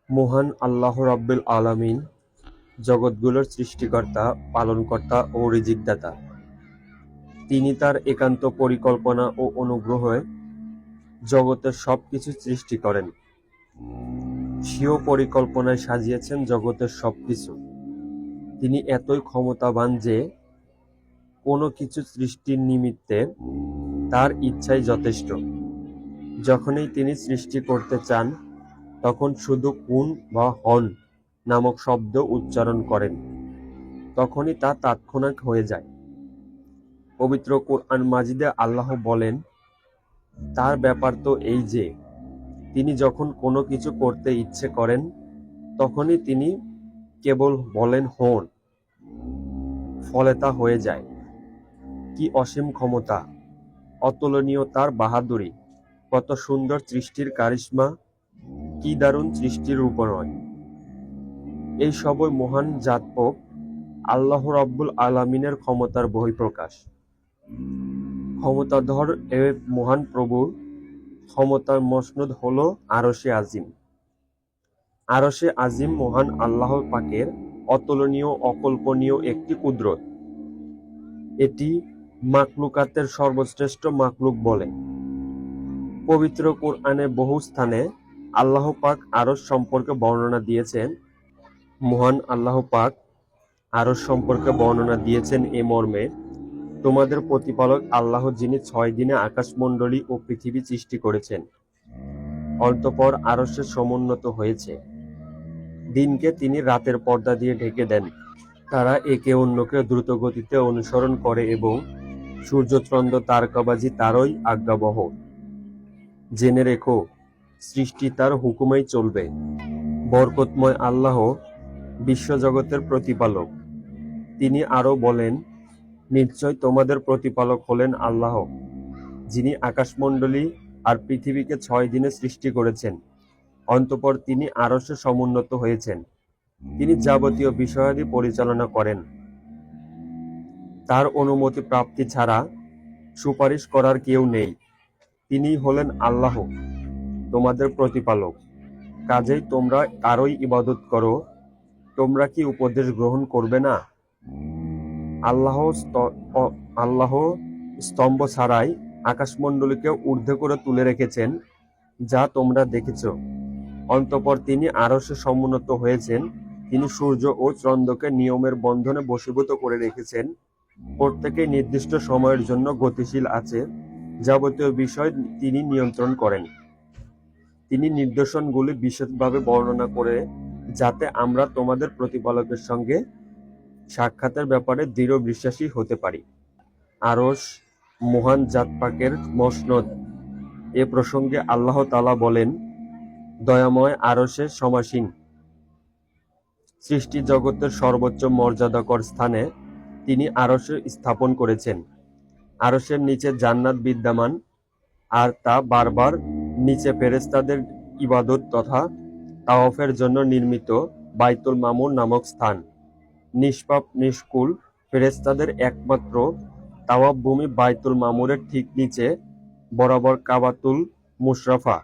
মহান আল্লাহ রাব্বুল আলামিন জগৎগুলোর সৃষ্টিকর্তা, পালনকর্তা ও রিজিকদাতা। তিনি তার একান্ত পরিকল্পনা ও অনুগ্রহে জগতের সবকিছু সৃষ্টি করেন। স্বীয় পরিকল্পনায় সাজিয়েছেন জগতের সবকিছু। তিনি এতই ক্ষমতাবান যে কোনো কিছু সৃষ্টির নিমিত্তে তার ইচ্ছাই যথেষ্ট। যখনই তিনি সৃষ্টি করতে চান, তখন শুধু কুন বা হন নামক শব্দ উচ্চারণ করেন, তখনই তা তাৎক্ষণিক হয়ে যায়। পবিত্র কোরআন মাজিদে আল্লাহ বলেন, তার ব্যাপার তো এই যে, তিনি যখন কোনো কিছু করতে ইচ্ছে করেন, তখনই তিনি কেবল বলেন হন, ফলে তা হয়ে যায়। কি অসীম ক্ষমতা, অতুলনীয় তার বাহাদুরি, কত সুন্দর সৃষ্টির কারিশমা, কি দারুণ সৃষ্টির রূপনয়। এই সবই মহান জাতপোক আল্লাহ রাব্বুল আলামিনের ক্ষমতার বহিঃপ্রকাশ। ক্ষমতাধর এ মহান প্রভুর ক্ষমতার মসনদ হল আরশে আজিম। আরশে আজিম মহান আল্লাহ পাকের অতুলনীয়, অকল্পনীয় একটি কুদরত। এটি মাখলুকাতের সর্বশ্রেষ্ঠ মাখলুক বলে। পবিত্র কোরআনে বহু স্থানে আল্লাহ পাক আরশ সম্পর্কে বর্ণনা দিয়েছেন। মহান আল্লাহ পাক আরশ সম্পর্কে বর্ণনা দিয়েছেন এ মর্মে, তোমাদের প্রতিপালক আল্লাহ, যিনি 6 দিনে আকাশমণ্ডলী ও পৃথিবী সৃষ্টি করেছেন, অতঃপর আরশে সমুন্নত হয়েছে। দিনকে তিনি রাতের পর্দা দিয়ে ঢেকে দেন। তারা একে অন্যকে দ্রুতগতিতে অনুসরণ করে এবং সূর্যচন্দ্র তারকাবাজি তারই আজ্ঞাবহ। জেনে রেখো, সৃষ্টি তার হুকুমেই চলবে। বরকতময় আল্লাহ বিশ্বজগতের প্রতিপালক। তিনি আরো বলেন, নিশ্চয় তোমাদের প্রতিপালক হলেন আল্লাহ, যিনি আকাশমণ্ডলী আর পৃথিবীকে 6 দিনে সৃষ্টি করেছেন, অতঃপর তিনি আরশে সমুন্নত হয়েছেন। তিনি যাবতীয় বিষয়াদি পরিচালনা করেন। তার অনুমতি প্রাপ্তি ছাড়া সুপারিশ করার কেউ নেই। তিনিই হলেন আল্লাহ, তোমাদের প্রতিপালক। কাজেই তোমরা তারই ইবাদত করো। তোমরা কি উপদেশ গ্রহণ করবে না? আল্লাহ স্তম্ভ ছাড়াই আকাশমণ্ডলীকে ঊর্ধ্বে করে তুলে রেখেছেন, যা তোমরা দেখেছ। অতঃপর তিনি আরশে সমুন্নত হয়েছেন। তিনি সূর্য ও চন্দ্রকে নিয়মের বন্ধনে বশীভূত করে রেখেছেন। প্রত্যেকেই নির্দিষ্ট সময়ের জন্য গতিশীল আছে। যাবতীয় বিষয় তিনি নিয়ন্ত্রণ করেন। তিনি নিদর্শনগুলি বিশদভাবে বর্ণনা করে, যাতে আমরা তোমাদের প্রতিপালকের সঙ্গে সাক্ষাতের ব্যাপারে দৃঢ় বিশ্বাসী হতে পারি। আরশ মহান জাতপাকের মসনদ। এ প্রসঙ্গে আল্লাহ তাআলা বলেন, দয়াময় আরশে সমাসীন। সৃষ্টি জগতের সর্বোচ্চ মর্যাদাকর স্থানে তিনি আরশ স্থাপন করেছেন। আরশের নিচে জান্নাত বিদ্যমান, আর তা বারবার নিচে ফেরেশতাদের ইবাদত তথা তাওয়াফের জন্য নির্মিত বাইতুল মামুর নামক স্থান। নিষ্পাপ নিষ্কুল ফেরেশতাদের একমাত্র তাওয়াফ ভূমি বাইতুল মামুরের ঠিক নিচে বরাবর কাবাতুল মুশরাফা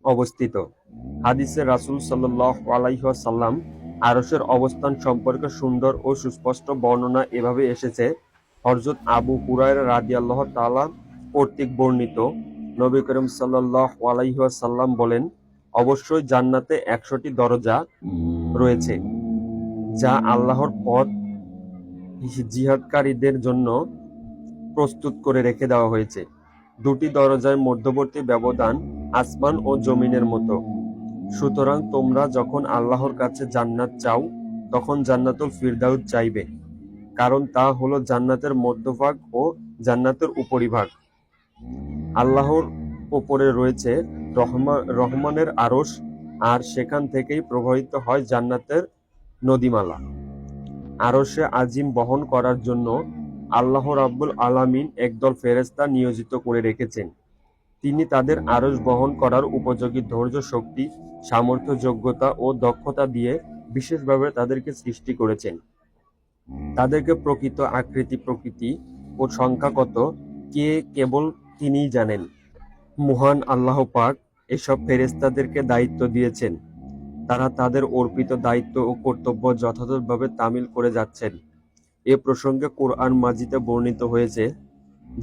অবস্থিত। হাদিসে রাসূল সাল্লাল্লাহু আলাইহি ওয়াসাল্লাম আরশের অবস্থান সম্পর্কে সুন্দর ও সুস্পষ্ট বর্ণনা এভাবে এসেছে। হযরত আবু হুরায়রা রাদিয়াল্লাহু তাআলা কর্তৃক বর্ণিত, নবী করিম সাল্লাল্লাহু আলাইহি ওয়াসাল্লাম বলেন, অবশ্যই জান্নাতে 100টি দরজা রয়েছে, যা আল্লাহর পথ জিহাদকারীদের জন্য প্রস্তুত করে রেখে দেওয়া হয়েছে। 2টি দরজার মধ্যবর্তী ব্যবধান আসমান ও জমিনের মতো। সুতরাং তোমরা যখন আল্লাহর কাছে জান্নাত চাও, তখন জান্নাতুল ফিরদাউস চাইবে, কারণ তা হলো জান্নাতের মধ্যভাগ ও জান্নাতের উপরিভাগ। আল্লাহর ওপরে রয়েছে রহমানের আরশ, আর সেখান থেকেই প্রবাহিত হয় জান্নাতের নদীমালা। আরশে আজিম বহন করার জন্য আল্লাহ রাব্বুল আলামিন একদল ফেরেশতা নিয়োজিত করে রেখেছেন। তিনি তাদের আরশ বহন করার উপযোগী ধৈর্য, শক্তি, সামর্থ্য, যোগ্যতা ও দক্ষতা দিয়ে বিশেষভাবে তাদেরকে সৃষ্টি করেছেন। তাদেরকে প্রকৃত আকৃতি, প্রকৃতি ও সংখ্যা কত, কেবল তিনিই জানেন। মহান আল্লাহ পাক এসব ফেরেশতাদেরকে দায়িত্ব দিয়েছেন, তারা তাদের অর্পিত দায়িত্ব ও কর্তব্য যথাযথভাবে তামিল করে যাচ্ছেন। এ প্রসঙ্গে কোরআন মাজিদে বর্ণিত হয়েছে,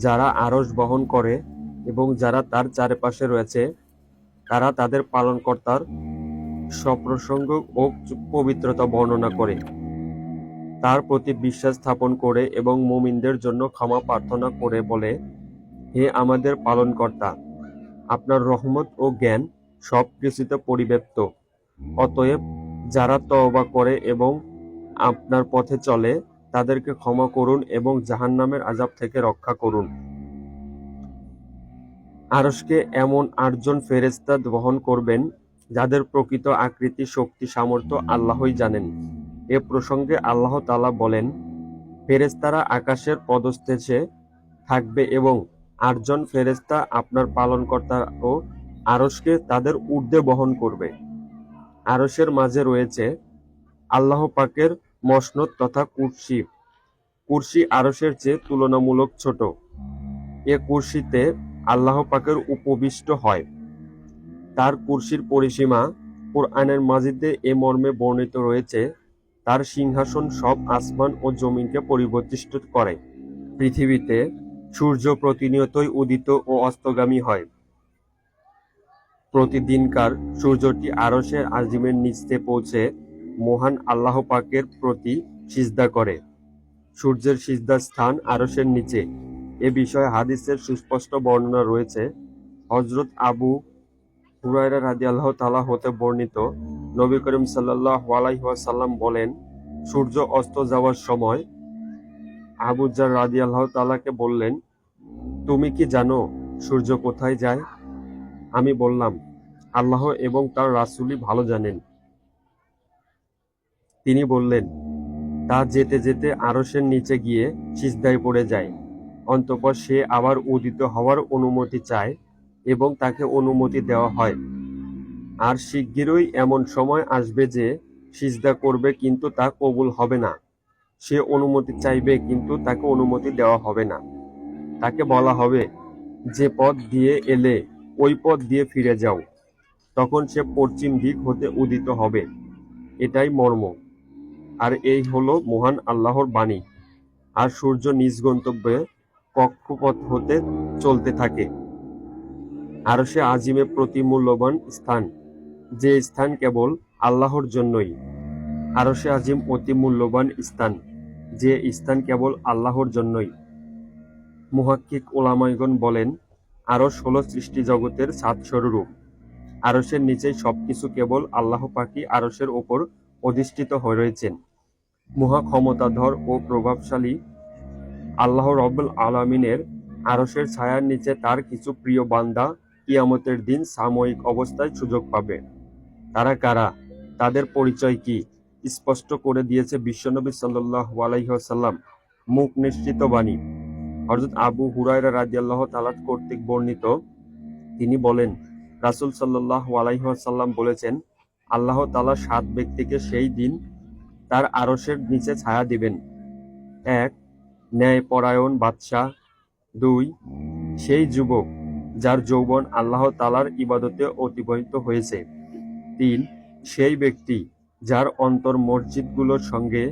যারা আরশ বহন করে এবং যারা তার চারপাশে রয়েছে তারা তাদের পালনকর্তার সপ্রসঙ্গ ও পবিত্রতা বর্ণনা করে, তার প্রতি বিশ্বাস স্থাপন করে এবং মুমিনদের জন্য ক্ষমা প্রার্থনা করে বলে, হে আমাদের পালনকর্তা, আপনার রহমত ও জ্ঞান সব কিছুতে পরিব্যাপ্ত। অতএব যারা তওবা করে এবং আপনার পথে চলে তাদেরকে ক্ষমা করুন এবং জাহান্নামের আযাব থেকে রক্ষা করুন। আরশকে এমন ৮ জন ফেরেশতা বহন করবেন যাদের প্রকৃত আকৃতি, শক্তি, সামর্থ্য আল্লাহই জানেন। এ প্রসঙ্গে আল্লাহ তাআলা বলেন, ফেরেশতারা আকাশের পদদেশে থাকবে এবং ৮ জন ফেরেশতা আপনার পালনকর্তা ও আরশকে তাদের ঊর্ধ্বে বহন করবে। আরশের মাঝে রয়েছে আল্লাহ পাকের মসনদ তথা কুরসি। কুরসি আরশের চেয়ে তুলনামূলক ছোট। এ কুরসিতে আল্লাহ পাকের উপবিষ্ট হয়। তার কুরসির পরিসীমা কুরআনের মাজিদে এ মর্মে বর্ণিত রয়েছে, তার সিংহাসন সব আসমান ও জমিনকে পরিবেষ্টিত করে। পৃথিবীতে সূর্য প্রতিনিয়তই উদিত ও অস্তগামী হয়। প্রতিদিনকার সূর্যটি আরশে আজিমের নিচে পৌঁছে মহান আল্লাহ পাকের প্রতি সিজদা করে। সূর্যের সিজদার স্থান আরশের নিচে। এ বিষয়ে হাদিসের সুস্পষ্ট বর্ণনা রয়েছে। হযরত আবু হুরায়রা রাদিয়াল্লাহু তাআলা হতে বর্ণিত, নবী করিম সাল্লাল্লাহু আলাইহি ওয়াসাল্লাম বলেন, সূর্য অস্ত যাওয়ার সময় আবু যার রাদিয়াল্লাহু তাআলাকে বললেন, তুমি কি জানো সূর্য কোথায় যায়? আমি বললাম, আল্লাহ এবং তার রাসূলই ভালো জানেন। তিনি বললেন, তা যেতে যেতে আরশের নিচে গিয়ে সিজদায় পড়ে যায়। অতঃপর সে আবার উদিত হওয়ার অনুমতি চায় এবং তাকে অনুমতি দেওয়া হয়। আর শিগগিরই এমন সময় আসবে যে সিজদা করবে কিন্তু তা কবুল হবে না। সে অনুমতি চাইবে কিন্তু তাকে অনুমতি দেওয়া হবে না। তাকে বলা হবে, যে পথ দিয়ে এলে ওই পথ দিয়ে ফিরে যাও। তখন সে পশ্চিম দিক হতে উদিত হবে। এটাই মর্ম। আর এই হলো মহান আল্লাহর বাণী। আর সূর্য নিজ গন্তব্যে কক্ষপথ হতে চলতে থাকে। আরশে আজিমে প্রতি মূল্যবান স্থান, যে স্থান কেবল আল্লাহর জন্যই। আরশে আজিম অতি মূল্যবান স্থান, যে স্থান কেবল আল্লাহর জন্যই। মুহাক্কিক উলামাগণ বলেন, আরশ হলো সৃষ্টি জগতের ৭ স্বরূপ। আরশের নিচেই সবকিছু, কেবল আল্লাহ পাকই আরশের ওপর অধিষ্ঠিত হয়ে রয়েছেন। মহা ক্ষমতাধর ও প্রভাবশালী আল্লাহ রব্বুল আলামিনের আরশের ছায়ার নিচে তার কিছু প্রিয় বান্দা কিয়ামতের দিন সাময়িক অবস্থায় সুযোগ পাবে। তারা কারা? তাদের পরিচয় কি? স্পষ্ট করে দিয়েছে বিশ্বনবী সাল্লাল্লাহু আলাইহি ওয়াসাল্লাম মুখ নিঃসৃত বাণী। হযরত আবু হুরায়রা রাদিয়াল্লাহু তাআলা কর্তৃক বর্ণিত, তিনি বলেন, রাসূল সাল্লাল্লাহু আলাইহি ওয়াসাল্লাম বলেছেন, আল্লাহ তাআলা ৭ ব্যক্তিকে সেই দিন তার আরশের নিচে ছায়া দিবেন। ১. ন্যায়পরায়ণ বাদশাহ। ২. সেই যুবক যার যৌবন আল্লাহ তাআলার ইবাদতে অতিবাহিত হয়েছে। ৩. সেই ব্যক্তি যার অন্তর মসজিদগুলোর সঙ্গে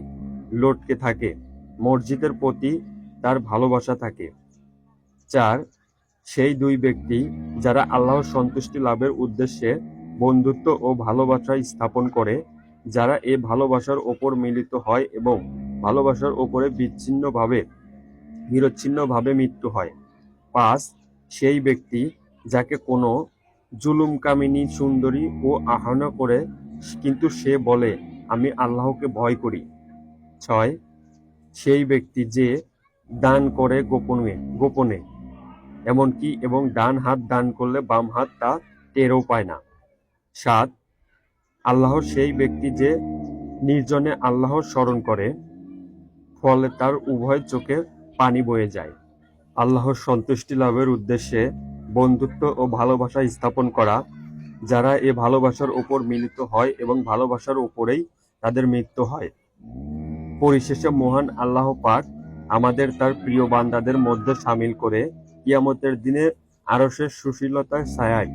লটকে থাকে, মসজিদের প্রতি তার ভালোবাসা থাকে। ৪. সেই ২ ব্যক্তি যারা আল্লাহর সন্তুষ্টি লাভের উদ্দেশ্যে বন্ধুত্ব ও ভালোবাসা স্থাপন করে, যারা এ ভালোবাসার ওপর মিলিত হয় এবং ভালোবাসার ওপরে নিরচ্ছিন্নভাবে মৃত্যু হয়। ৫. সেই ব্যক্তি যাকে কোনো জুলুমকামিনী সুন্দরী ও আহ্বান করে কিন্তু সে বলে, আমি আল্লাহকে ভয় করি। ৬. সেই ব্যক্তি যে দান করে গোপনে এমনকি এবং ডান হাত দান করলে বাম হাত তা টেরও পায় না। ৭. আল্লাহর সেই ব্যক্তি যে নির্জনে আল্লাহর স্মরণ করে, ফলে তার উভয় চোখে পানি বয়ে যায়। আল্লাহর সন্তুষ্টি লাভের উদ্দেশ্যে বন্ধুত্ব ও ভালোবাসা স্থাপন করা, যারা এ ভালোবাসার উপর মিলিত হয় এবং ভালোবাসার উপরেই তাদের মৃত্যু হয়। পরিশেষে মহান আল্লাহ পাক আমাদের তার প্রিয় বান্দাদের মধ্যে শামিল করে কিয়ামতের দিনে আরশের সুশীলতার ছায়ায়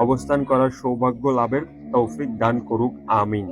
অবস্থান করার সৌভাগ্য লাভের তৌফিক দান করুক, আমিন।